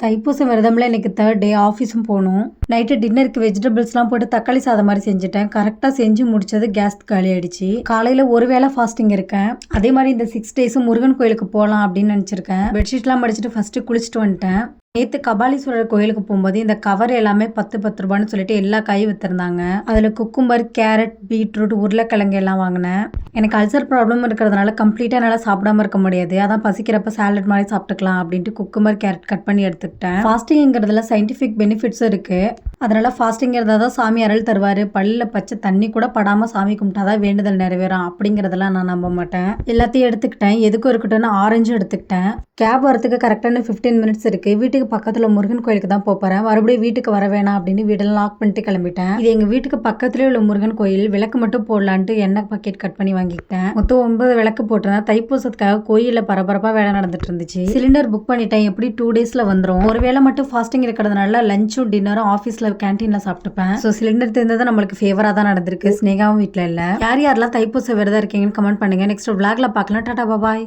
தைப்பூசம் விரதம்ல இன்னைக்கு 3rd டே ஆஃபீஸும் போகணும். Night டின்னருக்கு வெஜிடபிள்ஸ்லாம் போட்டு தக்காளி சாதம் மாதிரி செஞ்சுட்டேன். கரெக்டாக செஞ்சு முடிச்சது கேஸ் காலி ஆயிடுச்சு. காலையில் ஒரு வேளை ஃபாஸ்டிங் இருக்கேன். அதே மாதிரி இந்த 6 டேஸும் முருகன் கோயிலுக்கு போகலாம் அப்படின்னு நினச்சிருக்கேன். பெட்ஷீட்லாம் மடிச்சிட்டு ஃபஸ்ட்டு குளிச்சுட்டு வந்துட்டேன். நேற்று கபாலீஸ்வரர் கோயிலுக்கு போகும்போது இந்த கவர் எல்லாமே 10 ரூபான்னு சொல்லிட்டு எல்லா காயும் விற்றுருந்தாங்க. அதில் குக்கும்பர், கேரட், பீட்ரூட், உருளைக்கிழங்கு எல்லாம் வாங்கினேன். எனக்கு அல்சர் ப்ராப்ளம் இருக்கிறதுனால கம்ப்ளீட்டாக என்னால் சாப்பிடாம இருக்க முடியாது. அதான் பசிக்கிறப்ப சாலட் மாதிரி சாப்பிட்டுக்கலாம் அப்படின்ட்டு குக்கும்பர், கேரட் கட் பண்ணி எடுத்துக்கிட்டேன். ஃபாஸ்டிங்கிறதுல சயின்டிஃபிக் பெனிஃபிட்ஸும் இருக்குது. அதனால ஃபாஸ்டிங் இருந்தால் தான் சாமி அருள் தருவார். பல்லில் பச்சை தண்ணி கூட படாமல் சாமி கும்பிட்டாதான் வேண்டுதல் நிறைவேறும் அப்படிங்கிறதெல்லாம் நான் நம்ப மாட்டேன். எல்லாத்தையும் எடுத்துக்கிட்டேன். எதுக்கும் இருக்கட்டும்னு ஆரஞ்சு எடுத்துக்கிட்டேன். கேப் வரத்துக்கு கரெக்டான 15 மினிட்ஸ் இருக்குது. வீட்டுக்கு பக்கத்தில் முருகன் கோயிலுக்கு தான் போகிறேன். மறுபடியும் வீட்டுக்கு வர வேணாம் அப்படின்னு வீடெல்லாம் லாக் பண்ணிட்டு கிளம்பிட்டேன். இது எங்கள் வீட்டுக்கு பக்கத்துலேயே உள்ள முருகன் கோயில். விளக்கு மட்டும் போடலான்ட்டு எண்ணெய் பாக்கெட் கட் பண்ணி வாங்கிக்கிட்டேன். மொத்தம் 9 விளக்கு போட்டிருந்தேன். தைப்பூசத்துக்காக கோயிலில் பரபரப்பாக வேலை நடந்துட்டு இருந்துச்சு. சிலிண்டர் புக் பண்ணிட்டேன். எப்படி 2 டேஸில் வந்துடும். ஒரு வேளை மட்டும் ஃபாஸ்டிங் இருக்கிறதுனால லஞ்சும் டின்னரும் ஆஃபீஸில் கேன்டீனில் சாப்பிட்டுப்பேன். ஸோ சிலிண்டர் தெரிந்தது நம்மளுக்கு ஃபேவராக தான் நடந்திருக்கு. ஸ்னேகாவும் வீட்டில் இல்லை. யாரெல்லாம் தைப்பூச விரதம் இருக்கீங்கன்னு கமெண்ட் பண்ணுங்க. நெக்ஸ்ட் vlogல பார்க்கலாம். டாடா பாய்.